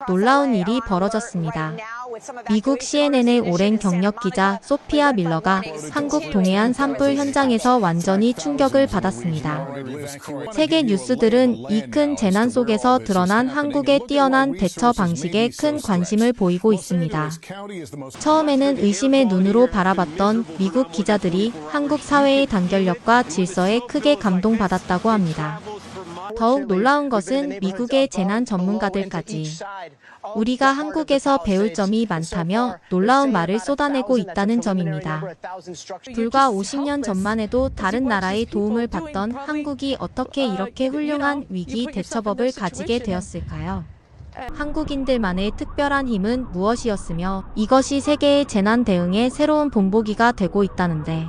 놀라운 일이 벌어졌습니다. 미국 CNN의 오랜 경력 기자 소피아 밀러가 한국 동해안 산불 현장에서 완전히 충격을 받았습니다. 세계 뉴스들은 이 큰 재난 속에서 드러난 한국의 뛰어난 대처 방식에 큰 관심을 보이고 있습니다. 처음에는 의심의 눈으로 바라봤던 미국 기자들이 한국 사회의 단결력과 질서에 크게 감동받았다고 합니다. 더욱 놀라운 것은 미국의 재난 전문가들까지 우리가 한국에서 배울 점이 많다며 놀라운 말을 쏟아내고 있다는 점입니다. 불과 50년 전만 해도 다른 나라의 도움을 받던 한국이 어떻게 이렇게 훌륭한 위기 대처법을 가지게 되었을까요? 한국인들만의 특별한 힘은 무엇이었으며 이것이 세계의 재난 대응의 새로운 본보기가 되고 있다는데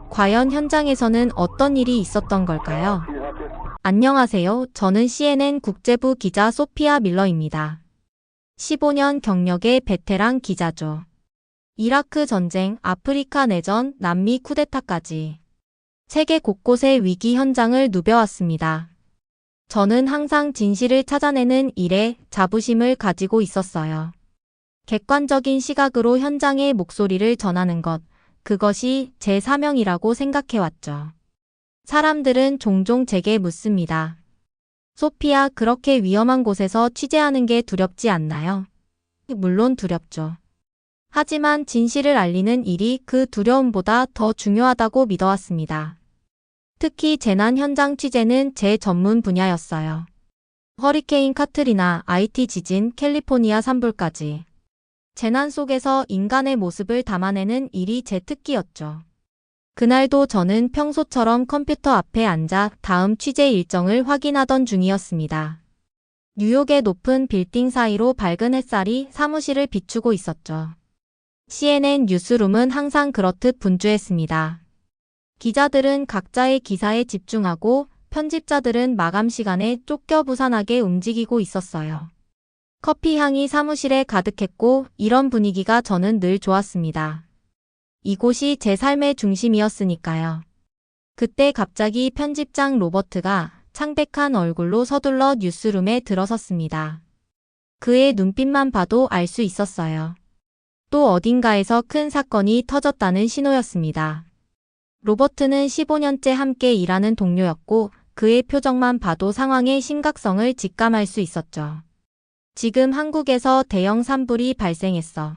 과연 현장에서는 어떤 일이 있었던 걸까요? 안녕하세요. 저는 CNN 국제부 기자 소피아 밀러입니다. 15년 경력의 베테랑 기자죠. 이라크 전쟁, 아프리카 내전, 남미 쿠데타까지 세계 곳곳의 위기 현장을 누벼왔습니다. 저는 항상 진실을 찾아내는 일에 자부심을 가지고 있었어요. 객관적인 시각으로 현장의 목소리를 전하는 것, 그것이 제 사명이라고 생각해왔죠. 사람들은 종종 제게 묻습니다. 소피아, 그렇게 위험한 곳에서 취재하는 게 두렵지 않나요? 물론 두렵죠. 하지만 진실을 알리는 일이 그 두려움보다 더 중요하다고 믿어왔습니다. 특히 재난 현장 취재는 제 전문 분야였어요. 허리케인 카트리나, IT 지진, 캘리포니아 산불까지. 재난 속에서 인간의 모습을 담아내는 일이 제 특기였죠. 그날도 저는 평소처럼 컴퓨터 앞에 앉아 다음 취재 일정을 확인하던 중이었습니다. 뉴욕의 높은 빌딩 사이로 밝은 햇살이 사무실을 비추고 있었죠. CNN 뉴스룸은 항상 그렇듯 분주했습니다. 기자들은 각자의 기사에 집중하고 편집자들은 마감 시간에 쫓겨 부산하게 움직이고 있었어요. 커피 향이 사무실에 가득했고 이런 분위기가 저는 늘 좋았습니다. 이곳이 제 삶의 중심이었으니까요. 그때 갑자기 편집장 로버트가 창백한 얼굴로 서둘러 뉴스룸에 들어섰습니다. 그의 눈빛만 봐도 알 수 있었어요. 또 어딘가에서 큰 사건이 터졌다는 신호였습니다. 로버트는 15년째 함께 일하는 동료였고 그의 표정만 봐도 상황의 심각성을 직감할 수 있었죠. 지금 한국에서 대형 산불이 발생했어.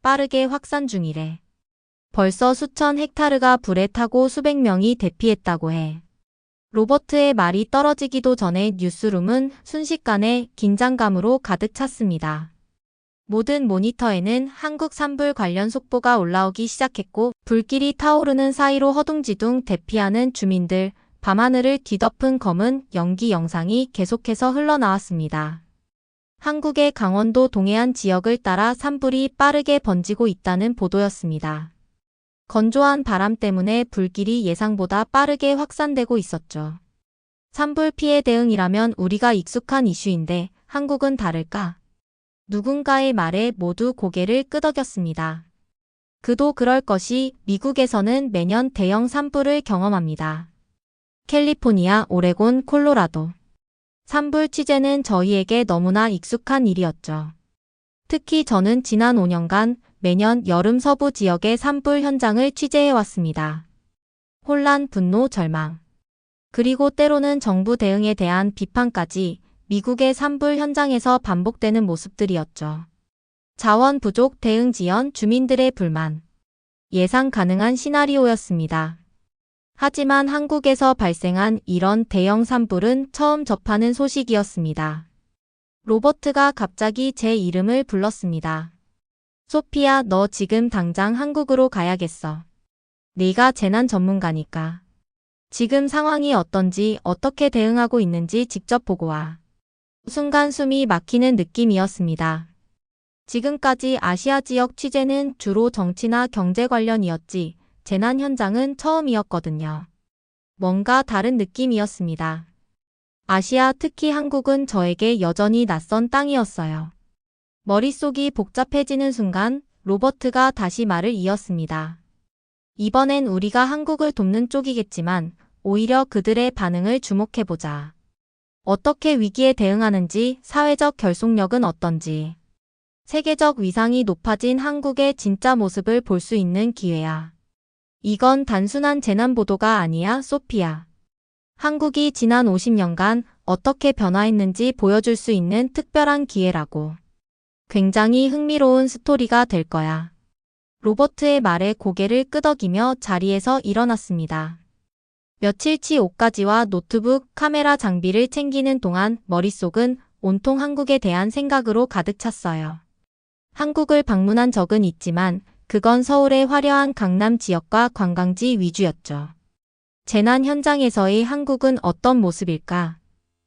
빠르게 확산 중이래. 벌써 수천 헥타르가 불에 타고 수백 명이 대피했다고 해. 로버트의 말이 떨어지기도 전에 뉴스룸은 순식간에 긴장감으로 가득 찼습니다. 모든 모니터에는 한국 산불 관련 속보가 올라오기 시작했고 불길이 타오르는 사이로 허둥지둥 대피하는 주민들, 밤하늘을 뒤덮은 검은 연기 영상이 계속해서 흘러나왔습니다. 한국의 강원도 동해안 지역을 따라 산불이 빠르게 번지고 있다는 보도였습니다. 건조한 바람 때문에 불길이 예상보다 빠르게 확산되고 있었죠. 산불 피해 대응이라면 우리가 익숙한 이슈인데 한국은 다를까? 누군가의 말에 모두 고개를 끄덕였습니다. 그도 그럴 것이 미국에서는 매년 대형 산불을 경험합니다. 캘리포니아, 오레곤, 콜로라도. 산불 취재는 저희에게 너무나 익숙한 일이었죠. 특히 저는 지난 5년간 매년 여름 서부 지역의 산불 현장을 취재해왔습니다. 혼란, 분노, 절망. 그리고 때로는 정부 대응에 대한 비판까지 미국의 산불 현장에서 반복되는 모습들이었죠. 자원 부족, 대응 지연, 주민들의 불만. 예상 가능한 시나리오였습니다. 하지만 한국에서 발생한 이런 대형 산불은 처음 접하는 소식이었습니다. 로버트가 갑자기 제 이름을 불렀습니다. 소피아, 너 지금 당장 한국으로 가야겠어. 네가 재난 전문가니까. 지금 상황이 어떤지, 어떻게 대응하고 있는지 직접 보고 와. 순간 숨이 막히는 느낌이었습니다. 지금까지 아시아 지역 취재는 주로 정치나 경제 관련이었지, 재난 현장은 처음이었거든요. 뭔가 다른 느낌이었습니다. 아시아, 특히 한국은 저에게 여전히 낯선 땅이었어요. 머릿속이 복잡해지는 순간 로버트가 다시 말을 이었습니다. 이번엔 우리가 한국을 돕는 쪽이겠지만 오히려 그들의 반응을 주목해보자. 어떻게 위기에 대응하는지, 사회적 결속력은 어떤지. 세계적 위상이 높아진 한국의 진짜 모습을 볼 수 있는 기회야. 이건 단순한 재난 보도가 아니야, 소피아. 한국이 지난 50년간 어떻게 변화했는지 보여줄 수 있는 특별한 기회라고. 굉장히 흥미로운 스토리가 될 거야. 로버트의 말에 고개를 끄덕이며 자리에서 일어났습니다. 며칠치 옷가지와 노트북, 카메라 장비를 챙기는 동안 머릿속은 온통 한국에 대한 생각으로 가득 찼어요. 한국을 방문한 적은 있지만 그건 서울의 화려한 강남 지역과 관광지 위주였죠. 재난 현장에서의 한국은 어떤 모습일까?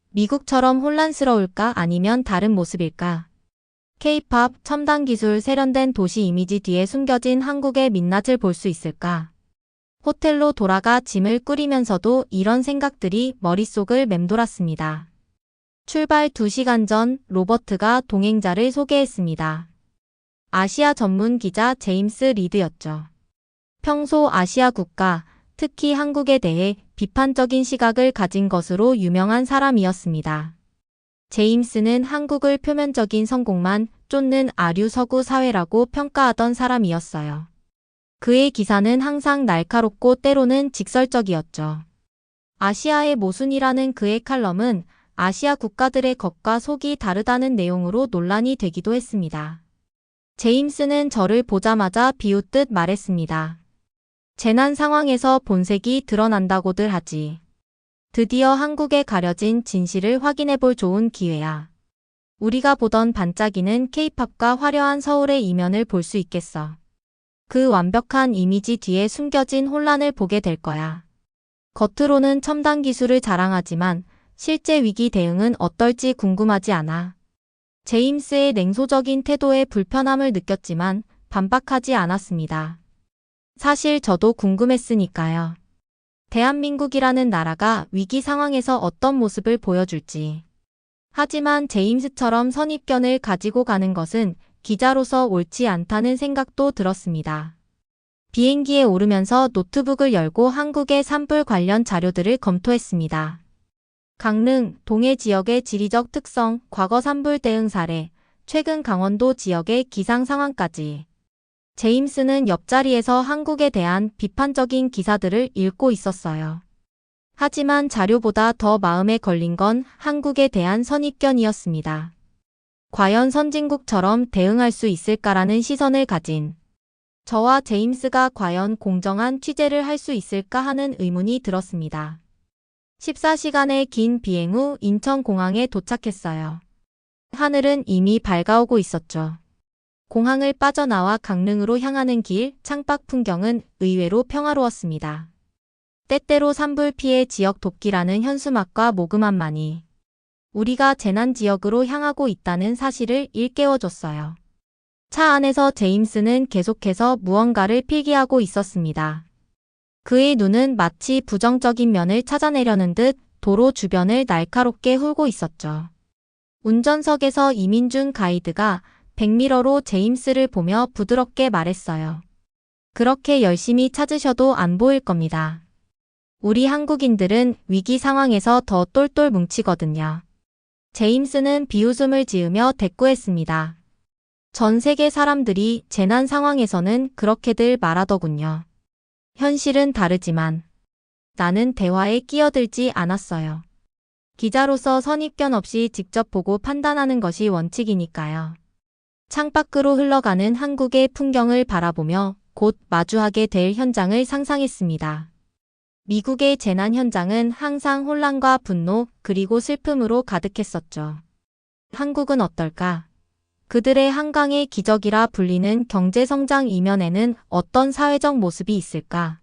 미국처럼 혼란스러울까 아니면 다른 모습일까? K-팝, 첨단 기술, 세련된 도시 이미지 뒤에 숨겨진 한국의 민낯을 볼 수 있을까? 호텔로 돌아가 짐을 꾸리면서도 이런 생각들이 머릿속을 맴돌았습니다. 출발 2시간 전 로버트가 동행자를 소개했습니다. 아시아 전문 기자 제임스 리드였죠. 평소 아시아 국가, 특히 한국에 대해 비판적인 시각을 가진 것으로 유명한 사람이었습니다. 제임스는 한국을 표면적인 성공만 쫓는 아류 서구 사회라고 평가하던 사람이었어요. 그의 기사는 항상 날카롭고 때로는 직설적이었죠. 아시아의 모순이라는 그의 칼럼은 아시아 국가들의 겉과 속이 다르다는 내용으로 논란이 되기도 했습니다. 제임스는 저를 보자마자 비웃듯 말했습니다. 재난 상황에서 본색이 드러난다고들 하지. 드디어 한국에 가려진 진실을 확인해볼 좋은 기회야. 우리가 보던 반짝이는 K-팝과 화려한 서울의 이면을 볼 수 있겠어. 그 완벽한 이미지 뒤에 숨겨진 혼란을 보게 될 거야. 겉으로는 첨단 기술을 자랑하지만 실제 위기 대응은 어떨지 궁금하지 않아. 제임스의 냉소적인 태도에 불편함을 느꼈지만 반박하지 않았습니다. 사실 저도 궁금했으니까요. 대한민국이라는 나라가 위기 상황에서 어떤 모습을 보여줄지. 하지만 제임스처럼 선입견을 가지고 가는 것은 기자로서 옳지 않다는 생각도 들었습니다. 비행기에 오르면서 노트북을 열고 한국의 산불 관련 자료들을 검토했습니다. 강릉, 동해 지역의 지리적 특성, 과거 산불 대응 사례, 최근 강원도 지역의 기상 상황까지. 제임스는 옆자리에서 한국에 대한 비판적인 기사들을 읽고 있었어요. 하지만 자료보다 더 마음에 걸린 건 한국에 대한 선입견이었습니다. 과연 선진국처럼 대응할 수 있을까라는 시선을 가진 저와 제임스가 과연 공정한 취재를 할 수 있을까 하는 의문이 들었습니다. 14시간의 긴 비행 후 인천공항에 도착했어요. 하늘은 이미 밝아오고 있었죠. 공항을 빠져나와 강릉으로 향하는 길, 창밖 풍경은 의외로 평화로웠습니다. 때때로 산불 피해 지역 돕기라는 현수막과 모금함만이 우리가 재난 지역으로 향하고 있다는 사실을 일깨워줬어요. 차 안에서 제임스는 계속해서 무언가를 필기하고 있었습니다. 그의 눈은 마치 부정적인 면을 찾아내려는 듯 도로 주변을 날카롭게 훑고 있었죠. 운전석에서 이민준 가이드가 백미러로 제임스를 보며 부드럽게 말했어요. 그렇게 열심히 찾으셔도 안 보일 겁니다. 우리 한국인들은 위기 상황에서 더 똘똘 뭉치거든요. 제임스는 비웃음을 지으며 대꾸했습니다. 전 세계 사람들이 재난 상황에서는 그렇게들 말하더군요. 현실은 다르지만 나는 대화에 끼어들지 않았어요. 기자로서 선입견 없이 직접 보고 판단하는 것이 원칙이니까요. 창밖으로 흘러가는 한국의 풍경을 바라보며 곧 마주하게 될 현장을 상상했습니다. 미국의 재난 현장은 항상 혼란과 분노 그리고 슬픔으로 가득했었죠. 한국은 어떨까? 그들의 한강의 기적이라 불리는 경제성장 이면에는 어떤 사회적 모습이 있을까?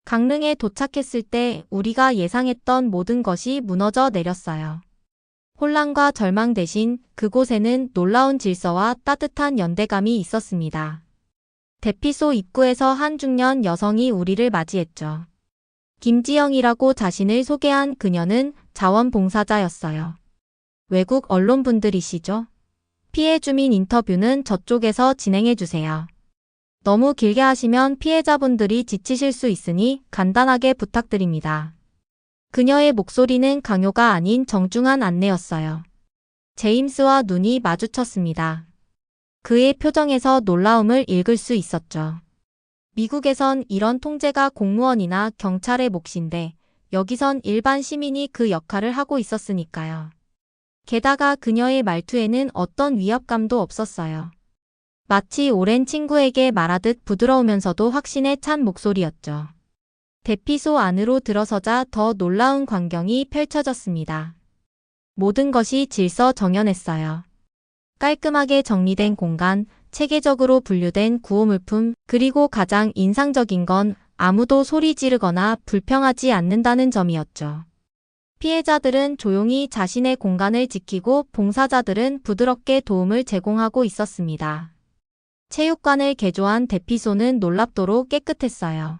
강릉에 도착했을 때 우리가 예상했던 모든 것이 무너져 내렸어요. 혼란과 절망 대신 그곳에는 놀라운 질서와 따뜻한 연대감이 있었습니다. 대피소 입구에서 한 중년 여성이 우리를 맞이했죠. 김지영이라고 자신을 소개한 그녀는 자원봉사자였어요. 외국 언론분들이시죠? 피해 주민 인터뷰는 저쪽에서 진행해주세요. 너무 길게 하시면 피해자분들이 지치실 수 있으니 간단하게 부탁드립니다. 그녀의 목소리는 강요가 아닌 정중한 안내였어요. 제임스와 눈이 마주쳤습니다. 그의 표정에서 놀라움을 읽을 수 있었죠. 미국에선 이런 통제가 공무원이나 경찰의 몫인데 여기선 일반 시민이 그 역할을 하고 있었으니까요. 게다가 그녀의 말투에는 어떤 위압감도 없었어요. 마치 오랜 친구에게 말하듯 부드러우면서도 확신에 찬 목소리였죠. 대피소 안으로 들어서자 더 놀라운 광경이 펼쳐졌습니다. 모든 것이 질서정연했어요. 깔끔하게 정리된 공간, 체계적으로 분류된 구호물품, 그리고 가장 인상적인 건 아무도 소리 지르거나 불평하지 않는다는 점이었죠. 피해자들은 조용히 자신의 공간을 지키고 봉사자들은 부드럽게 도움을 제공하고 있었습니다. 체육관을 개조한 대피소는 놀랍도록 깨끗했어요.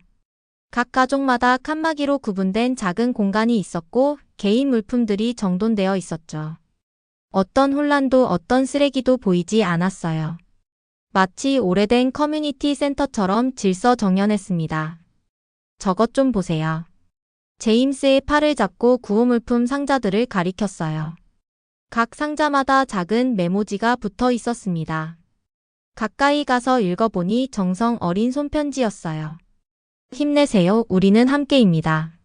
각 가족마다 칸막이로 구분된 작은 공간이 있었고 개인 물품들이 정돈되어 있었죠. 어떤 혼란도 어떤 쓰레기도 보이지 않았어요. 마치 오래된 커뮤니티 센터처럼 질서정연했습니다. 저것 좀 보세요. 제임스의 팔을 잡고 구호물품 상자들을 가리켰어요. 각 상자마다 작은 메모지가 붙어 있었습니다. 가까이 가서 읽어보니 정성 어린 손편지였어요. 힘내세요. 우리는 함께입니다.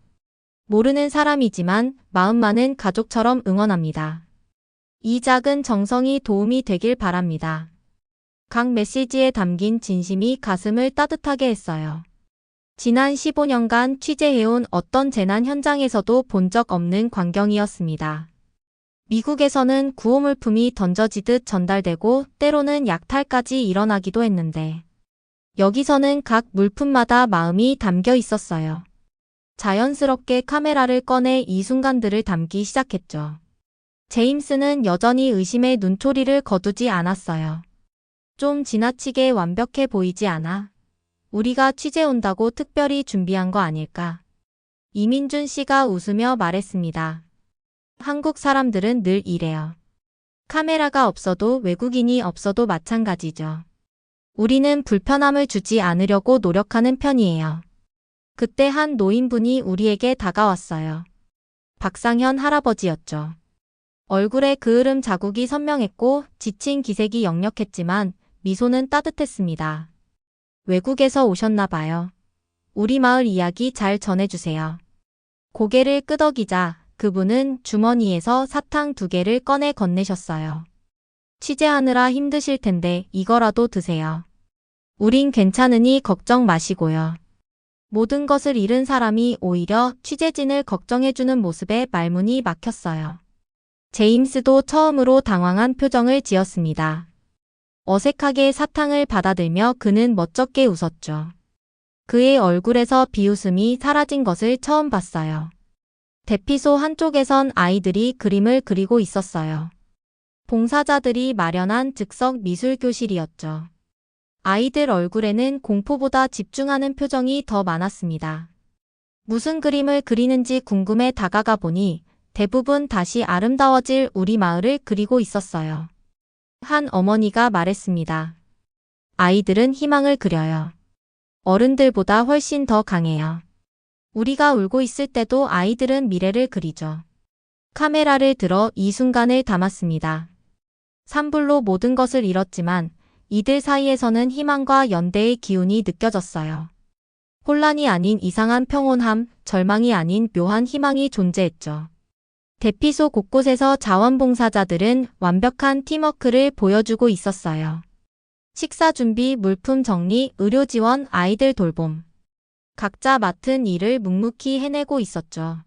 모르는 사람이지만 마음만은 가족처럼 응원합니다. 이 작은 정성이 도움이 되길 바랍니다. 각 메시지에 담긴 진심이 가슴을 따뜻하게 했어요. 지난 15년간 취재해온 어떤 재난 현장에서도 본 적 없는 광경이었습니다. 미국에서는 구호물품이 던져지듯 전달되고 때로는 약탈까지 일어나기도 했는데 여기서는 각 물품마다 마음이 담겨 있었어요. 자연스럽게 카메라를 꺼내 이 순간들을 담기 시작했죠. 제임스는 여전히 의심의 눈초리를 거두지 않았어요. 좀 지나치게 완벽해 보이지 않아? 우리가 취재 온다고 특별히 준비한 거 아닐까? 이민준 씨가 웃으며 말했습니다. 한국 사람들은 늘 이래요. 카메라가 없어도 외국인이 없어도 마찬가지죠. 우리는 불편함을 주지 않으려고 노력하는 편이에요. 그때 한 노인분이 우리에게 다가왔어요. 박상현 할아버지였죠. 얼굴에 그을음 자국이 선명했고 지친 기색이 역력했지만 미소는 따뜻했습니다. 외국에서 오셨나 봐요. 우리 마을 이야기 잘 전해주세요. 고개를 끄덕이자 그분은 주머니에서 사탕 2개를 꺼내 건네셨어요. 취재하느라 힘드실 텐데 이거라도 드세요. 우린 괜찮으니 걱정 마시고요. 모든 것을 잃은 사람이 오히려 취재진을 걱정해주는 모습에 말문이 막혔어요. 제임스도 처음으로 당황한 표정을 지었습니다. 어색하게 사탕을 받아들며 그는 멋쩍게 웃었죠. 그의 얼굴에서 비웃음이 사라진 것을 처음 봤어요. 대피소 한쪽에선 아이들이 그림을 그리고 있었어요. 봉사자들이 마련한 즉석 미술교실이었죠. 아이들 얼굴에는 공포보다 집중하는 표정이 더 많았습니다. 무슨 그림을 그리는지 궁금해 다가가 보니 대부분 다시 아름다워질 우리 마을을 그리고 있었어요. 한 어머니가 말했습니다. 아이들은 희망을 그려요. 어른들보다 훨씬 더 강해요. 우리가 울고 있을 때도 아이들은 미래를 그리죠. 카메라를 들어 이 순간을 담았습니다. 산불로 모든 것을 잃었지만 이들 사이에서는 희망과 연대의 기운이 느껴졌어요. 혼란이 아닌 이상한 평온함, 절망이 아닌 묘한 희망이 존재했죠. 대피소 곳곳에서 자원봉사자들은 완벽한 팀워크를 보여주고 있었어요. 식사 준비, 물품 정리, 의료 지원, 아이들 돌봄. 각자 맡은 일을 묵묵히 해내고 있었죠.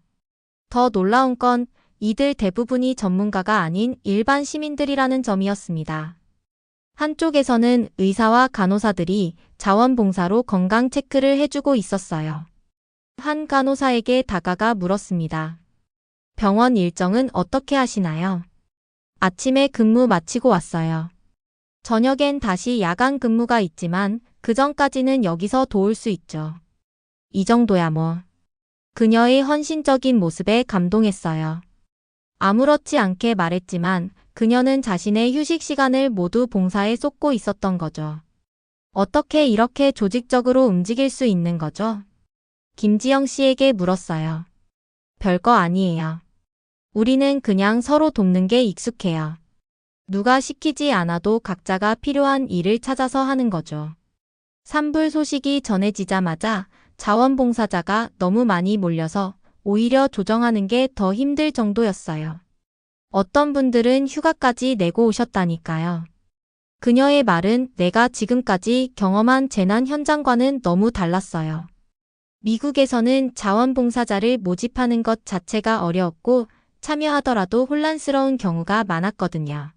더 놀라운 건 이들 대부분이 전문가가 아닌 일반 시민들이라는 점이었습니다. 한쪽에서는 의사와 간호사들이 자원봉사로 건강 체크를 해주고 있었어요. 한 간호사에게 다가가 물었습니다. 병원 일정은 어떻게 하시나요? 아침에 근무 마치고 왔어요. 저녁엔 다시 야간 근무가 있지만 그 전까지는 여기서 도울 수 있죠. 이 정도야 뭐. 그녀의 헌신적인 모습에 감동했어요. 아무렇지 않게 말했지만 그녀는 자신의 휴식 시간을 모두 봉사에 쏟고 있었던 거죠. 어떻게 이렇게 조직적으로 움직일 수 있는 거죠? 김지영 씨에게 물었어요. 별거 아니에요. 우리는 그냥 서로 돕는 게 익숙해요. 누가 시키지 않아도 각자가 필요한 일을 찾아서 하는 거죠. 산불 소식이 전해지자마자 자원봉사자가 너무 많이 몰려서 오히려 조정하는 게 더 힘들 정도였어요. 어떤 분들은 휴가까지 내고 오셨다니까요. 그녀의 말은 내가 지금까지 경험한 재난 현장과는 너무 달랐어요. 미국에서는 자원봉사자를 모집하는 것 자체가 어려웠고 참여하더라도 혼란스러운 경우가 많았거든요.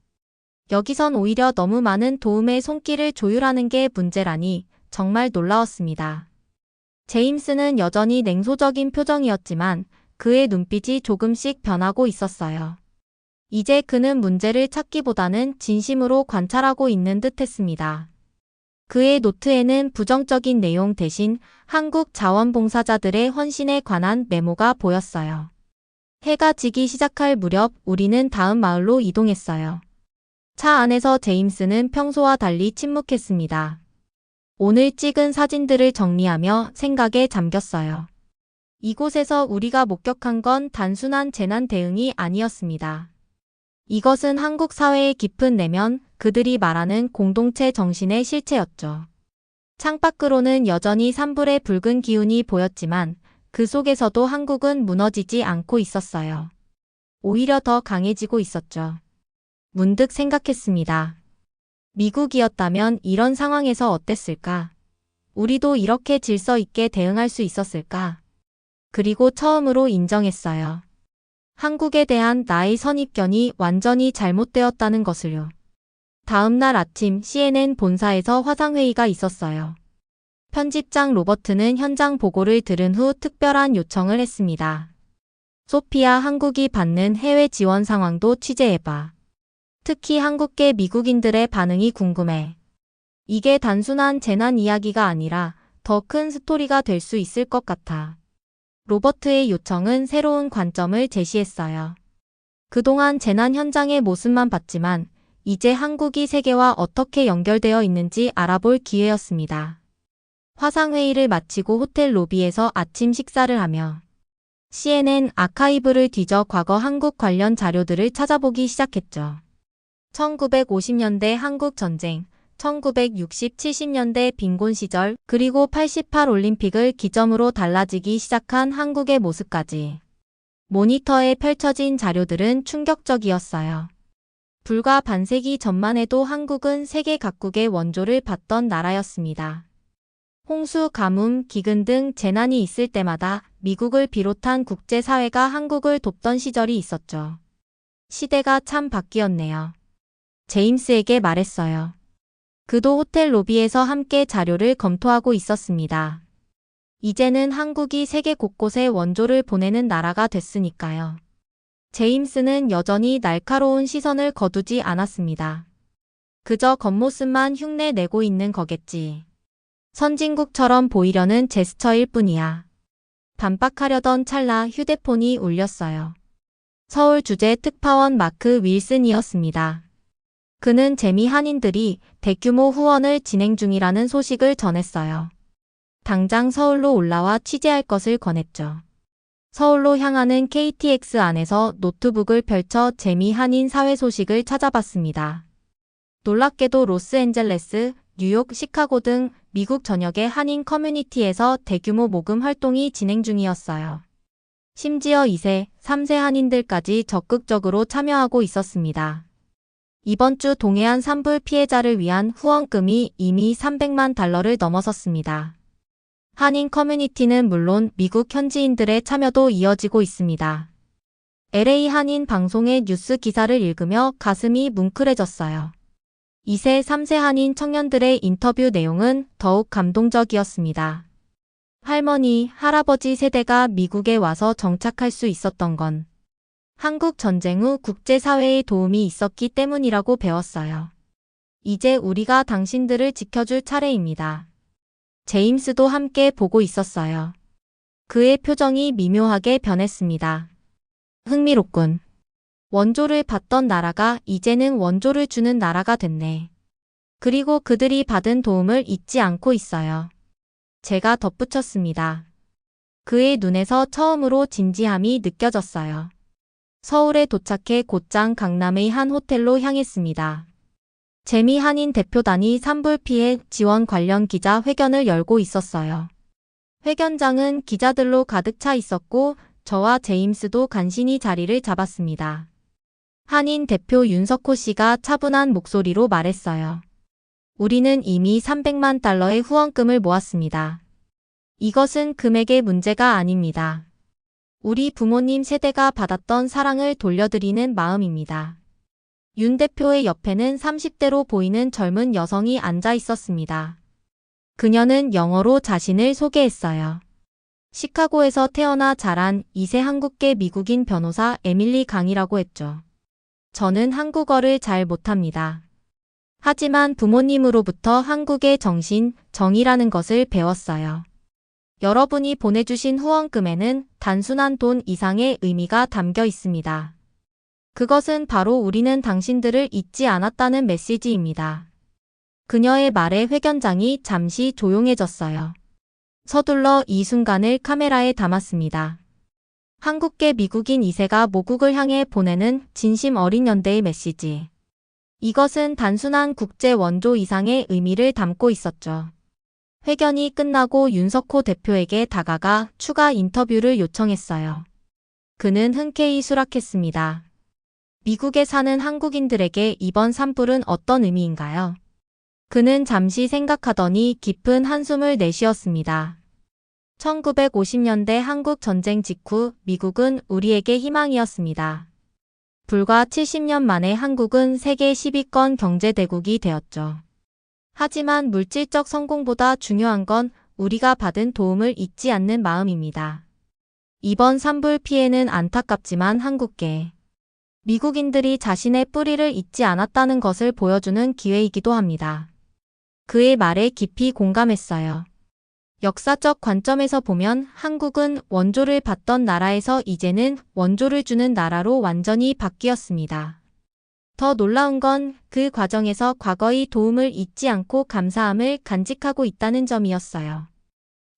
여기선 오히려 너무 많은 도움의 손길을 조율하는 게 문제라니 정말 놀라웠습니다. 제임스는 여전히 냉소적인 표정이었지만 그의 눈빛이 조금씩 변하고 있었어요. 이제 그는 문제를 찾기보다는 진심으로 관찰하고 있는 듯했습니다. 그의 노트에는 부정적인 내용 대신 한국 자원봉사자들의 헌신에 관한 메모가 보였어요. 해가 지기 시작할 무렵 우리는 다음 마을로 이동했어요. 차 안에서 제임스는 평소와 달리 침묵했습니다. 오늘 찍은 사진들을 정리하며 생각에 잠겼어요. 이곳에서 우리가 목격한 건 단순한 재난 대응이 아니었습니다. 이것은 한국 사회의 깊은 내면, 그들이 말하는 공동체 정신의 실체였죠. 창밖으로는 여전히 산불의 붉은 기운이 보였지만 그 속에서도 한국은 무너지지 않고 있었어요. 오히려 더 강해지고 있었죠. 문득 생각했습니다. 미국이었다면 이런 상황에서 어땠을까? 우리도 이렇게 질서 있게 대응할 수 있었을까? 그리고 처음으로 인정했어요. 한국에 대한 나의 선입견이 완전히 잘못되었다는 것을요. 다음 날 아침 CNN 본사에서 화상회의가 있었어요. 편집장 로버트는 현장 보고를 들은 후 특별한 요청을 했습니다. 소피아, 한국이 받는 해외 지원 상황도 취재해봐. 특히 한국계 미국인들의 반응이 궁금해. 이게 단순한 재난 이야기가 아니라 더 큰 스토리가 될 수 있을 것 같아. 로버트의 요청은 새로운 관점을 제시했어요. 그동안 재난 현장의 모습만 봤지만 이제 한국이 세계와 어떻게 연결되어 있는지 알아볼 기회였습니다. 화상회의를 마치고 호텔 로비에서 아침 식사를 하며 CNN 아카이브를 뒤져 과거 한국 관련 자료들을 찾아보기 시작했죠. 1950년대 한국 전쟁, 1960, 70년대 빈곤 시절, 그리고 88 올림픽을 기점으로 달라지기 시작한 한국의 모습까지. 모니터에 펼쳐진 자료들은 충격적이었어요. 불과 반세기 전만 해도 한국은 세계 각국의 원조를 받던 나라였습니다. 홍수, 가뭄, 기근 등 재난이 있을 때마다 미국을 비롯한 국제사회가 한국을 돕던 시절이 있었죠. 시대가 참 바뀌었네요. 제임스에게 말했어요. 그도 호텔 로비에서 함께 자료를 검토하고 있었습니다. 이제는 한국이 세계 곳곳에 원조를 보내는 나라가 됐으니까요. 제임스는 여전히 날카로운 시선을 거두지 않았습니다. 그저 겉모습만 흉내내고 있는 거겠지. 선진국처럼 보이려는 제스처일 뿐이야. 반박하려던 찰나 휴대폰이 울렸어요. 서울주재 특파원 마크 윌슨이었습니다. 그는 재미 한인들이 대규모 후원을 진행 중이라는 소식을 전했어요. 당장 서울로 올라와 취재할 것을 권했죠. 서울로 향하는 KTX 안에서 노트북을 펼쳐 재미 한인 사회 소식을 찾아봤습니다. 놀랍게도 로스앤젤레스, 뉴욕, 시카고 등 미국 전역의 한인 커뮤니티에서 대규모 모금 활동이 진행 중이었어요. 심지어 2세, 3세 한인들까지 적극적으로 참여하고 있었습니다. 이번 주 동해안 산불 피해자를 위한 후원금이 이미 300만 달러를 넘어섰습니다. 한인 커뮤니티는 물론 미국 현지인들의 참여도 이어지고 있습니다. LA 한인 방송의 뉴스 기사를 읽으며 가슴이 뭉클해졌어요. 2세, 3세 한인 청년들의 인터뷰 내용은 더욱 감동적이었습니다. 할머니, 할아버지 세대가 미국에 와서 정착할 수 있었던 건 한국 전쟁 후 국제사회의 도움이 있었기 때문이라고 배웠어요. 이제 우리가 당신들을 지켜줄 차례입니다. 제임스도 함께 보고 있었어요. 그의 표정이 미묘하게 변했습니다. 흥미롭군. 원조를 받던 나라가 이제는 원조를 주는 나라가 됐네. 그리고 그들이 받은 도움을 잊지 않고 있어요. 제가 덧붙였습니다. 그의 눈에서 처음으로 진지함이 느껴졌어요. 서울에 도착해 곧장 강남의 한 호텔로 향했습니다. 재미 한인 대표단이 산불 피해 지원 관련 기자 회견을 열고 있었어요. 회견장은 기자들로 가득 차 있었고 저와 제임스도 간신히 자리를 잡았습니다. 한인 대표 윤석호 씨가 차분한 목소리로 말했어요. 우리는 이미 300만 달러의 후원금을 모았습니다. 이것은 금액의 문제가 아닙니다. 우리 부모님 세대가 받았던 사랑을 돌려드리는 마음입니다. 윤 대표의 옆에는 30대로 보이는 젊은 여성이 앉아 있었습니다. 그녀는 영어로 자신을 소개했어요. 시카고에서 태어나 자란 2세 한국계 미국인 변호사 에밀리 강이라고 했죠. 저는 한국어를 잘 못합니다. 하지만 부모님으로부터 한국의 정신, 정의라는 것을 배웠어요. 여러분이 보내주신 후원금에는 단순한 돈 이상의 의미가 담겨 있습니다. 그것은 바로 우리는 당신들을 잊지 않았다는 메시지입니다. 그녀의 말에 회견장이 잠시 조용해졌어요. 서둘러 이 순간을 카메라에 담았습니다. 한국계 미국인 2세가 모국을 향해 보내는 진심 어린 연대의 메시지. 이것은 단순한 국제 원조 이상의 의미를 담고 있었죠. 회견이 끝나고 윤석호 대표에게 다가가 추가 인터뷰를 요청했어요. 그는 흔쾌히 수락했습니다. 미국에 사는 한국인들에게 이번 산불은 어떤 의미인가요? 그는 잠시 생각하더니 깊은 한숨을 내쉬었습니다. 1950년대 한국 전쟁 직후 미국은 우리에게 희망이었습니다. 불과 70년 만에 한국은 세계 10위권 경제대국이 되었죠. 하지만 물질적 성공보다 중요한 건 우리가 받은 도움을 잊지 않는 마음입니다. 이번 산불 피해는 안타깝지만 한국계 미국인들이 자신의 뿌리를 잊지 않았다는 것을 보여주는 기회이기도 합니다. 그의 말에 깊이 공감했어요. 역사적 관점에서 보면 한국은 원조를 받던 나라에서 이제는 원조를 주는 나라로 완전히 바뀌었습니다. 더 놀라운 건 그 과정에서 과거의 도움을 잊지 않고 감사함을 간직하고 있다는 점이었어요.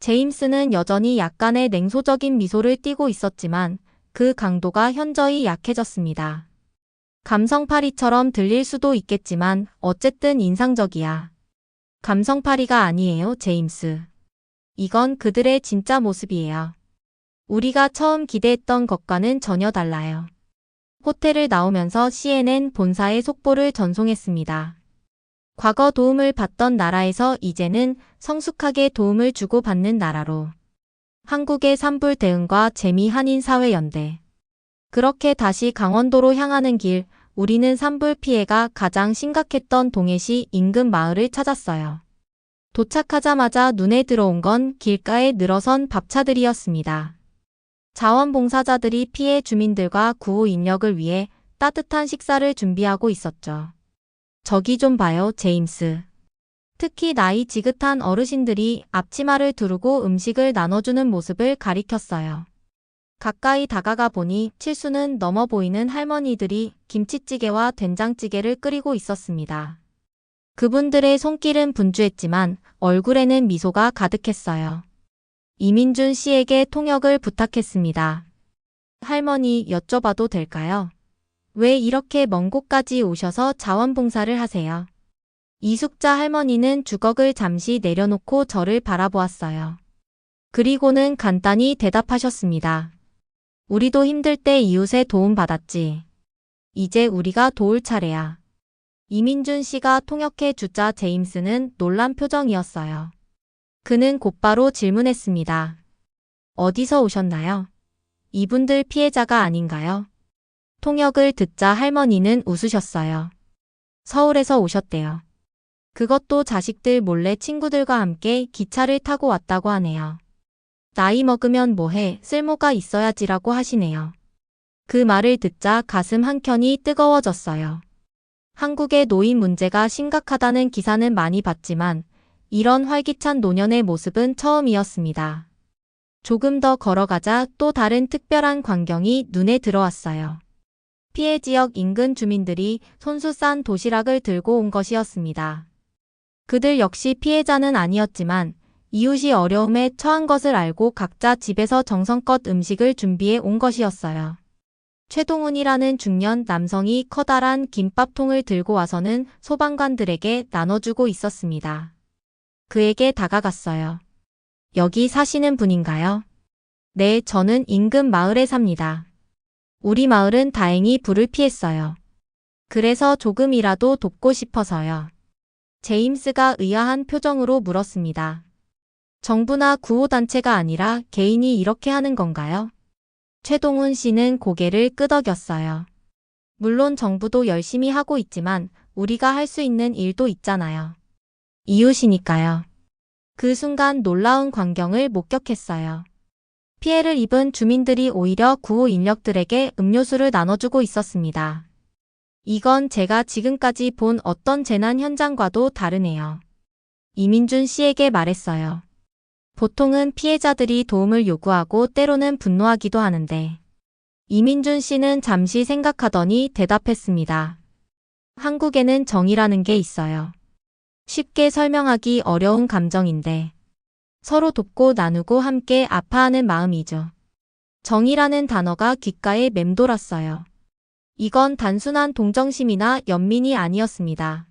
제임스는 여전히 약간의 냉소적인 미소를 띠고 있었지만 그 강도가 현저히 약해졌습니다. 감성파리처럼 들릴 수도 있겠지만 어쨌든 인상적이야. 감성파리가 아니에요, 제임스. 이건 그들의 진짜 모습이에요. 우리가 처음 기대했던 것과는 전혀 달라요. 호텔을 나오면서 CNN 본사의 속보를 전송했습니다. 과거 도움을 받던 나라에서 이제는 성숙하게 도움을 주고받는 나라로. 한국의 산불 대응과 재미 한인사회연대. 그렇게 다시 강원도로 향하는 길, 우리는 산불 피해가 가장 심각했던 동해시 인근 마을을 찾았어요. 도착하자마자 눈에 들어온 건 길가에 늘어선 밥차들이었습니다. 자원봉사자들이 피해 주민들과 구호 인력을 위해 따뜻한 식사를 준비하고 있었죠. 저기 좀 봐요, 제임스. 특히 나이 지긋한 어르신들이 앞치마를 두르고 음식을 나눠주는 모습을 가리켰어요. 가까이 다가가 보니 70는 넘어 보이는 할머니들이 김치찌개와 된장찌개를 끓이고 있었습니다. 그분들의 손길은 분주했지만 얼굴에는 미소가 가득했어요. 이민준 씨에게 통역을 부탁했습니다. 할머니, 여쭤봐도 될까요? 왜 이렇게 먼 곳까지 오셔서 자원봉사를 하세요? 이숙자 할머니는 주걱을 잠시 내려놓고 저를 바라보았어요. 그리고는 간단히 대답하셨습니다. 우리도 힘들 때 이웃의 도움 받았지. 이제 우리가 도울 차례야. 이민준 씨가 통역해 주자 제임스는 놀란 표정이었어요. 그는 곧바로 질문했습니다. 어디서 오셨나요? 이분들 피해자가 아닌가요? 통역을 듣자 할머니는 웃으셨어요. 서울에서 오셨대요. 그것도 자식들 몰래 친구들과 함께 기차를 타고 왔다고 하네요. 나이 먹으면 뭐해, 쓸모가 있어야지라고 하시네요. 그 말을 듣자 가슴 한켠이 뜨거워졌어요. 한국의 노인 문제가 심각하다는 기사는 많이 봤지만 이런 활기찬 노년의 모습은 처음이었습니다. 조금 더 걸어가자 또 다른 특별한 광경이 눈에 들어왔어요. 피해 지역 인근 주민들이 손수 싼 도시락을 들고 온 것이었습니다. 그들 역시 피해자는 아니었지만 이웃이 어려움에 처한 것을 알고 각자 집에서 정성껏 음식을 준비해 온 것이었어요. 최동훈이라는 중년 남성이 커다란 김밥통을 들고 와서는 소방관들에게 나눠주고 있었습니다. 그에게 다가갔어요. 여기 사시는 분인가요? 네, 저는 인근 마을에 삽니다. 우리 마을은 다행히 불을 피했어요. 그래서 조금이라도 돕고 싶어서요. 제임스가 의아한 표정으로 물었습니다. 정부나 구호단체가 아니라 개인이 이렇게 하는 건가요? 최동훈 씨는 고개를 끄덕였어요. 물론 정부도 열심히 하고 있지만 우리가 할 수 있는 일도 있잖아요. 이웃이니까요. 그 순간 놀라운 광경을 목격했어요. 피해를 입은 주민들이 오히려 구호 인력들에게 음료수를 나눠주고 있었습니다. 이건 제가 지금까지 본 어떤 재난 현장과도 다르네요. 이민준 씨에게 말했어요. 보통은 피해자들이 도움을 요구하고 때로는 분노하기도 하는데 이민준 씨는 잠시 생각하더니 대답했습니다. 한국에는 정이라는 게 있어요. 쉽게 설명하기 어려운 감정인데 서로 돕고 나누고 함께 아파하는 마음이죠. 정이라는 단어가 귓가에 맴돌았어요. 이건 단순한 동정심이나 연민이 아니었습니다.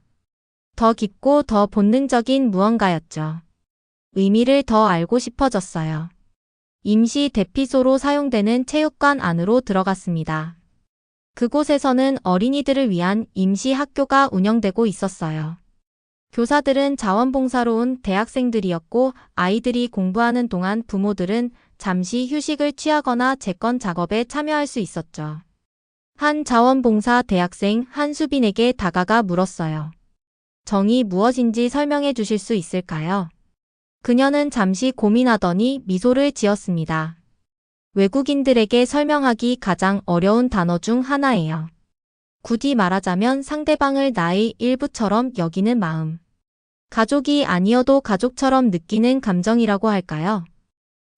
더 깊고 더 본능적인 무언가였죠. 의미를 더 알고 싶어졌어요. 임시 대피소로 사용되는 체육관 안으로 들어갔습니다. 그곳에서는 어린이들을 위한 임시 학교가 운영되고 있었어요. 교사들은 자원봉사로 온 대학생들이었고 아이들이 공부하는 동안 부모들은 잠시 휴식을 취하거나 재건 작업에 참여할 수 있었죠. 한 자원봉사 대학생 한수빈에게 다가가 물었어요. 정이 무엇인지 설명해 주실 수 있을까요? 그녀는 잠시 고민하더니 미소를 지었습니다. 외국인들에게 설명하기 가장 어려운 단어 중 하나예요. 굳이 말하자면 상대방을 나의 일부처럼 여기는 마음. 가족이 아니어도 가족처럼 느끼는 감정이라고 할까요?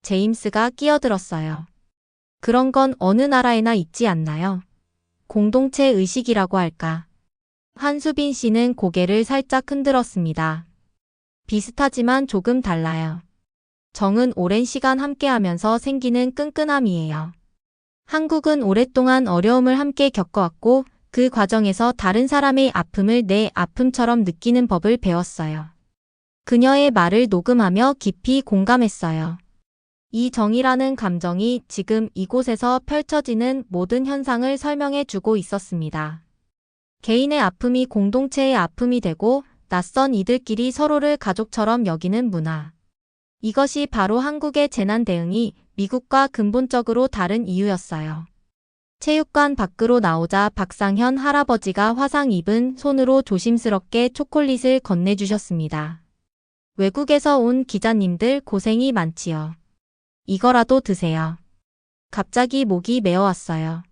제임스가 끼어들었어요. 그런 건 어느 나라에나 있지 않나요? 공동체 의식이라고 할까? 한수빈 씨는 고개를 살짝 흔들었습니다. 비슷하지만 조금 달라요. 정은 오랜 시간 함께하면서 생기는 끈끈함이에요. 한국은 오랫동안 어려움을 함께 겪어왔고 그 과정에서 다른 사람의 아픔을 내 아픔처럼 느끼는 법을 배웠어요. 그녀의 말을 녹음하며 깊이 공감했어요. 이 정이라는 감정이 지금 이곳에서 펼쳐지는 모든 현상을 설명해 주고 있었습니다. 개인의 아픔이 공동체의 아픔이 되고 낯선 이들끼리 서로를 가족처럼 여기는 문화. 이것이 바로 한국의 재난 대응이 미국과 근본적으로 다른 이유였어요. 체육관 밖으로 나오자 박상현 할아버지가 화상 입은 손으로 조심스럽게 초콜릿을 건네주셨습니다. 외국에서 온 기자님들 고생이 많지요. 이거라도 드세요. 갑자기 목이 메어왔어요.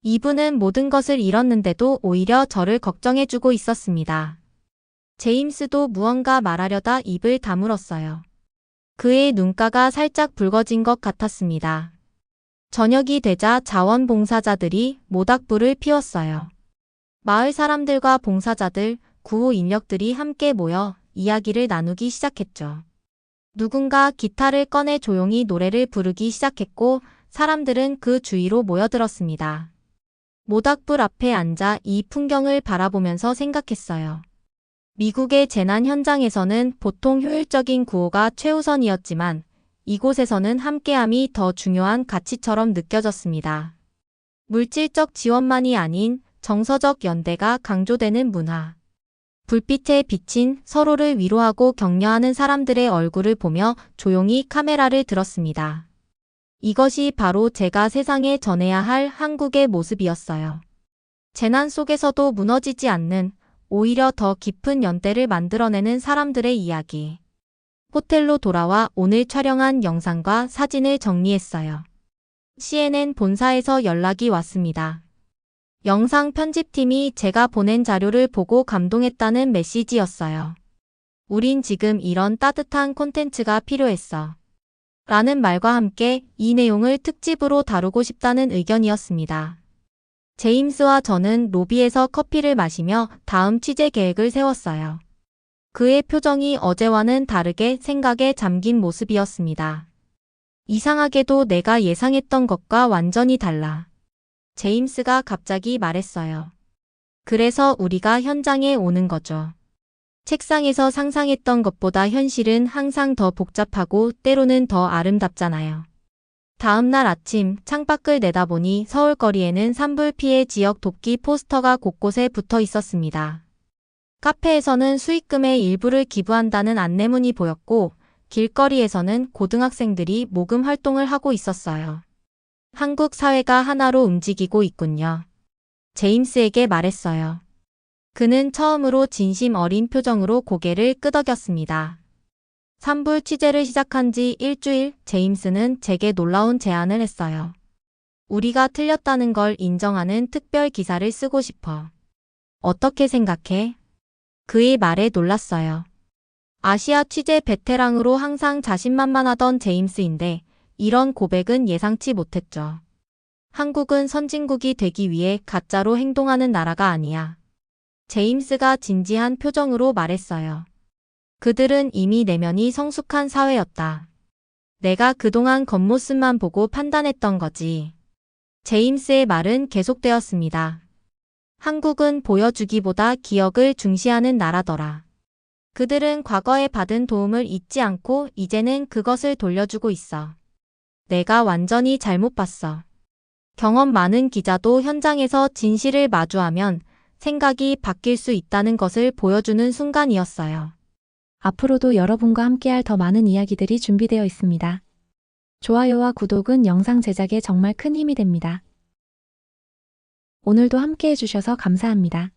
이분은 모든 것을 잃었는데도 오히려 저를 걱정해주고 있었습니다. 제임스도 무언가 말하려다 입을 다물었어요. 그의 눈가가 살짝 붉어진 것 같았습니다. 저녁이 되자 자원봉사자들이 모닥불을 피웠어요. 마을 사람들과 봉사자들, 구호 인력들이 함께 모여 이야기를 나누기 시작했죠. 누군가 기타를 꺼내 조용히 노래를 부르기 시작했고 사람들은 그 주위로 모여들었습니다. 모닥불 앞에 앉아 이 풍경을 바라보면서 생각했어요. 미국의 재난 현장에서는 보통 효율적인 구호가 최우선이었지만 이곳에서는 함께함이 더 중요한 가치처럼 느껴졌습니다. 물질적 지원만이 아닌 정서적 연대가 강조되는 문화. 불빛에 비친 서로를 위로하고 격려하는 사람들의 얼굴을 보며 조용히 카메라를 들었습니다. 이것이 바로 제가 세상에 전해야 할 한국의 모습이었어요. 재난 속에서도 무너지지 않는 오히려 더 깊은 연대를 만들어내는 사람들의 이야기. 호텔로 돌아와 오늘 촬영한 영상과 사진을 정리했어요. CNN 본사에서 연락이 왔습니다. 영상 편집팀이 제가 보낸 자료를 보고 감동했다는 메시지였어요. 우린 지금 이런 따뜻한 콘텐츠가 필요했어. 라는 말과 함께 이 내용을 특집으로 다루고 싶다는 의견이었습니다. 제임스와 저는 로비에서 커피를 마시며 다음 취재 계획을 세웠어요. 그의 표정이 어제와는 다르게 생각에 잠긴 모습이었습니다. 이상하게도 내가 예상했던 것과 완전히 달라. 제임스가 갑자기 말했어요. 그래서 우리가 현장에 오는 거죠. 책상에서 상상했던 것보다 현실은 항상 더 복잡하고 때로는 더 아름답잖아요. 다음 날 아침 창밖을 내다보니 서울 거리에는 산불 피해 지역 돕기 포스터가 곳곳에 붙어 있었습니다. 카페에서는 수익금의 일부를 기부한다는 안내문이 보였고 길거리에서는 고등학생들이 모금 활동을 하고 있었어요. 한국 사회가 하나로 움직이고 있군요. 제임스에게 말했어요. 그는 처음으로 진심 어린 표정으로 고개를 끄덕였습니다. 산불 취재를 시작한 지 일주일, 제임스는 제게 놀라운 제안을 했어요. 우리가 틀렸다는 걸 인정하는 특별 기사를 쓰고 싶어. 어떻게 생각해? 그의 말에 놀랐어요. 아시아 취재 베테랑으로 항상 자신만만하던 제임스인데 이런 고백은 예상치 못했죠. 한국은 선진국이 되기 위해 가짜로 행동하는 나라가 아니야. 제임스가 진지한 표정으로 말했어요. 그들은 이미 내면이 성숙한 사회였다. 내가 그동안 겉모습만 보고 판단했던 거지. 제임스의 말은 계속되었습니다. 한국은 보여주기보다 기억을 중시하는 나라더라. 그들은 과거에 받은 도움을 잊지 않고 이제는 그것을 돌려주고 있어. 내가 완전히 잘못 봤어. 경험 많은 기자도 현장에서 진실을 마주하면 생각이 바뀔 수 있다는 것을 보여주는 순간이었어요. 앞으로도 여러분과 함께할 더 많은 이야기들이 준비되어 있습니다. 좋아요와 구독은 영상 제작에 정말 큰 힘이 됩니다. 오늘도 함께해 주셔서 감사합니다.